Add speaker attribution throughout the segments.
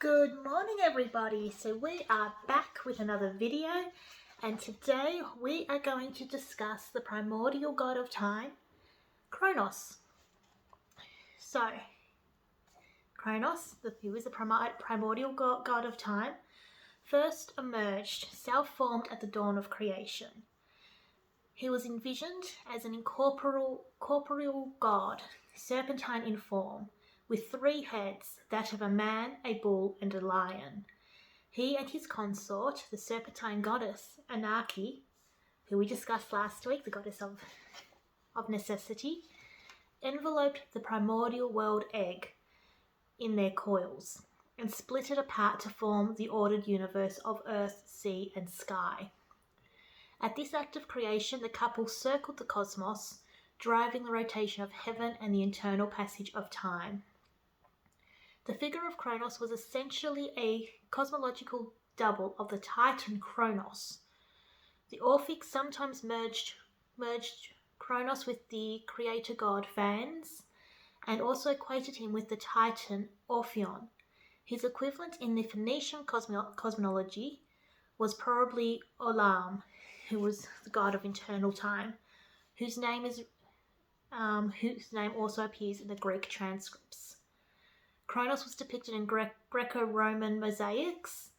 Speaker 1: Good morning everybody. So we are back with another video, and today we are going to discuss the primordial god of time, Khronos. So Khronos, who is the primordial god of time, first emerged self-formed at the dawn of creation. He was envisioned as an corporeal god, serpentine in form, with 3 heads, that of a man, a bull, and a lion. He and his consort, the serpentine goddess Anarchy, who we discussed last week, the goddess of necessity, enveloped the primordial world egg in their coils and split it apart to form the ordered universe of earth, sea, and sky. At this act of creation, the couple circled the cosmos, driving the rotation of heaven and the internal passage of time. The figure of Khronos was essentially a cosmological double of the Titan Khronos. The Orphics sometimes merged Khronos with the creator god Vans, and also equated him with the Titan Orpheon. His equivalent in the Phoenician cosmology was probably Olam, who was the god of eternal time, whose name also appears in the Greek transcripts. Khronos was depicted in Greco-Roman mosaics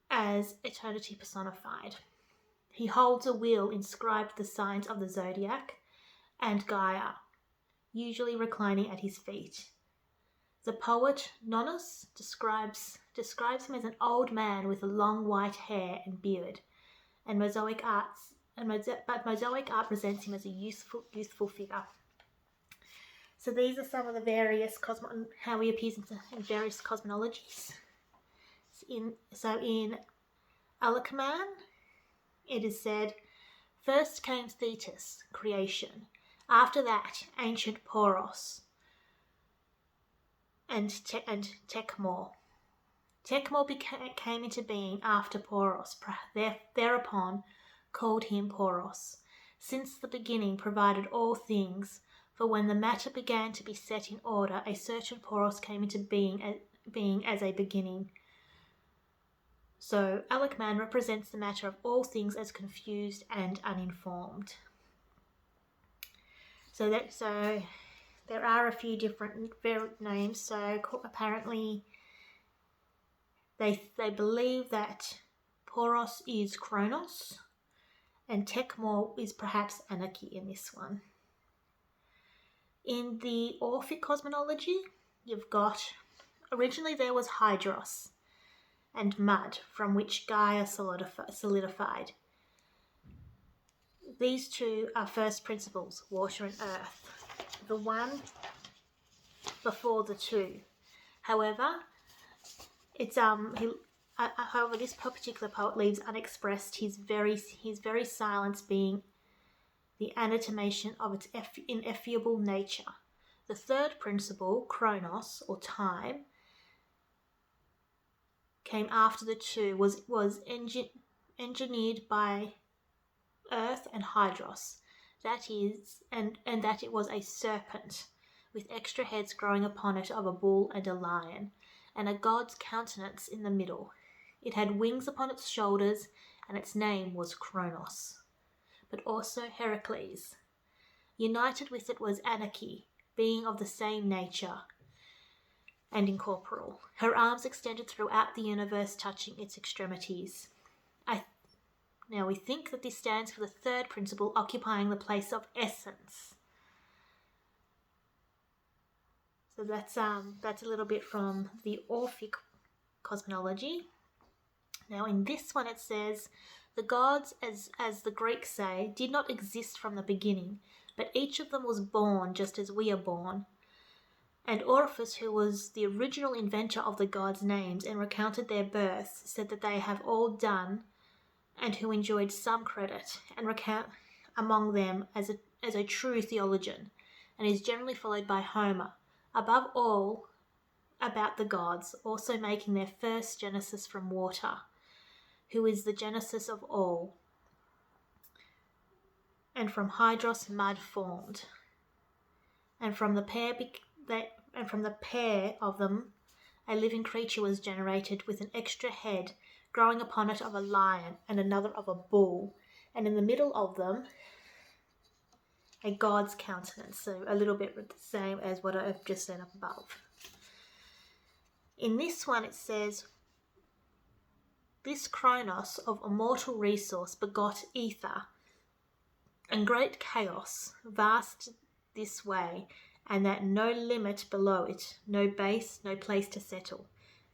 Speaker 1: as eternity personified. He holds a wheel inscribed with the signs of the zodiac and Gaia, usually reclining at his feet. The poet Nonnus describes him as an old man with long white hair and beard, but mosaic art presents him as a youthful figure. So these are some of the various how he appears in various cosmologies. In Alakman, it is said, first came Thetis, creation. After that, ancient Poros and Tekmor. Tekmor came into being after Poros, thereupon called him Poros. Since the beginning provided all things, for when the matter began to be set in order, a certain Poros came into being as a beginning. So Alakman represents the matter of all things as confused and uninformed. So there are a few different names. So apparently they believe that Poros is Khronos and Tekmor is perhaps Anarchy in this one. In the Orphic cosmology, you've got, originally there was Hydros and mud, from which Gaia solidified. These two are first principles, water and earth, the one before the two. However, this particular poet leaves unexpressed his very silence being the animation of its ineffable nature. The third principle, Khronos, or time, came after the two, was engineered by Earth and Hydros, that it was a serpent, with extra heads growing upon it of a bull and a lion, and a god's countenance in the middle. It had wings upon its shoulders, and its name was Khronos, but also Heracles. United with it was Anarchy, being of the same nature and incorporeal, her arms extended throughout the universe, touching its extremities. Now we think that this stands for the third principle, occupying the place of essence. So that's a little bit from the Orphic cosmology. Now in this one it says, the gods, as the Greeks say, did not exist from the beginning, but each of them was born just as we are born. And Orpheus, who was the original inventor of the gods' names and recounted their births, said that they have all done, and who enjoyed some credit, and recount among them as a true theologian, and is generally followed by Homer, above all about the gods, also making their first genesis from water, who is the genesis of all, and from Hydros mud formed, and from the pair of them a living creature was generated with an extra head growing upon it of a lion and another of a bull, and in the middle of them a god's countenance. So a little bit the same as what I've just said up above. In this one it says, this Khronos of immortal resource begot ether and great chaos, vast this way, and that no limit below it, no base, no place to settle.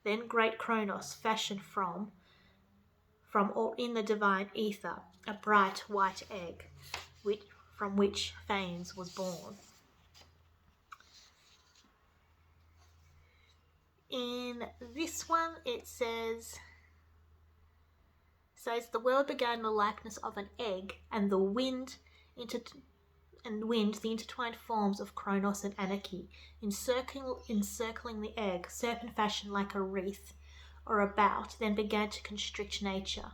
Speaker 1: Then great Khronos fashioned from or in the divine ether a bright white egg, from which Phanes was born. In this one it says the world began in the likeness of an egg, and the wind the intertwined forms of Khronos and Anarchy, encircling the egg, serpent fashion like a wreath or about, then began to constrict nature.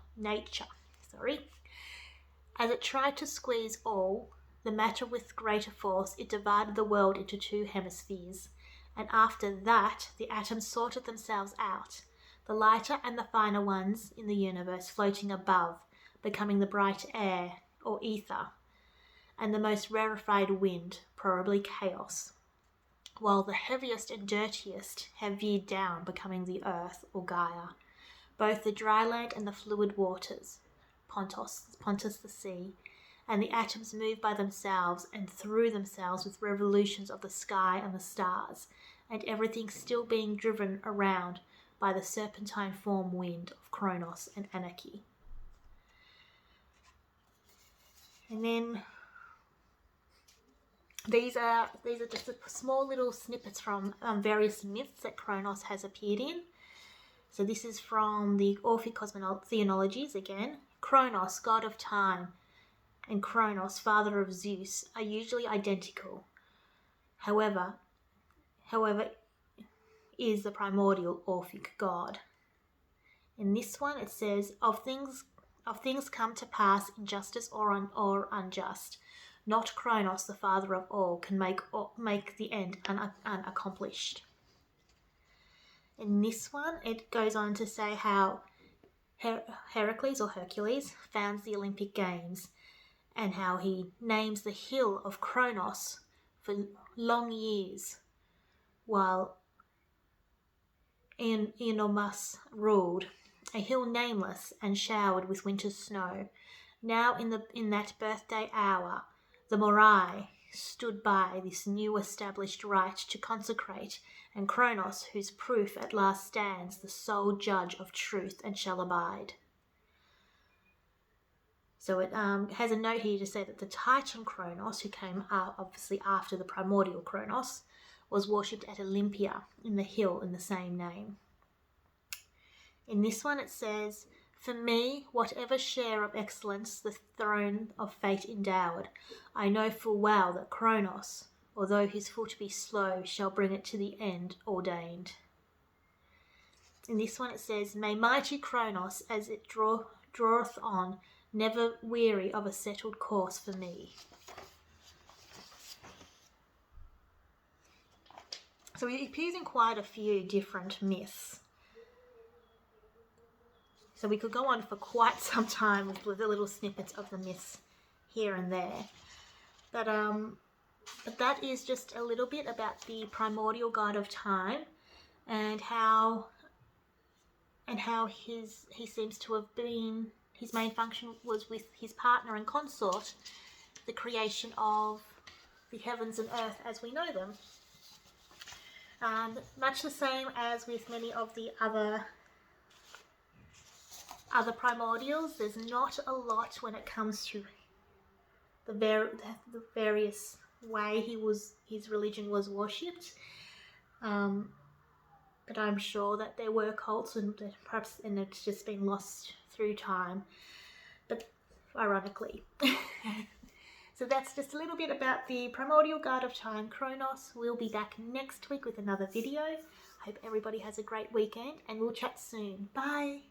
Speaker 1: As it tried to squeeze all the matter with greater force, it divided the world into two hemispheres, and after that the atoms sorted themselves out, the lighter and the finer ones in the universe floating above, becoming the bright air or ether, and the most rarefied wind, probably chaos, while the heaviest and dirtiest have veered down, becoming the earth or Gaia, both the dry land and the fluid waters, Pontus the sea, and the atoms move by themselves and through themselves with revolutions of the sky and the stars, and everything still being driven around by the serpentine form wind of Khronos and Anarchy. And then these are just small little snippets from various myths that Khronos has appeared in. So this is from the Orphic Theologies again. Khronos, god of time, and Khronos, father of Zeus, are usually identical. However, is the primordial Orphic god. In this one it says, of things come to pass in justice or unjust. Not Khronos, the father of all, can make the end unaccomplished. In this one it goes on to say how Heracles founds the Olympic Games, and how he names the hill of Khronos for long years while Ionomus ruled, a hill nameless and showered with winter's snow. Now in that birthday hour the Morai stood by this new established right to consecrate, and Khronos, whose proof at last stands, the sole judge of truth and shall abide. So it has a note here to say that the Titan Khronos, who came obviously after the Primordial Khronos, was worshipped at Olympia in the hill in the same name. In this one it says, for me, whatever share of excellence the throne of fate endowed, I know full well that Khronos, although his foot be slow, shall bring it to the end ordained. In this one it says, may mighty Khronos, as it draweth on, never weary of a settled course for me. So he appears in quite a few different myths. So we could go on for quite some time with the little snippets of the myths here and there. But that is just a little bit about the primordial god of time, and how he seems to have been, his main function was with his partner and consort, the creation of the heavens and earth as we know them. Much the same as with many of the other primordials, there's not a lot when it comes to the various way his religion was worshipped. But I'm sure that there were cults and it's just been lost through time. But ironically. So that's just a little bit about the primordial god of time, Khronos. We'll be back next week with another video. Hope everybody has a great weekend, and we'll chat soon. Bye.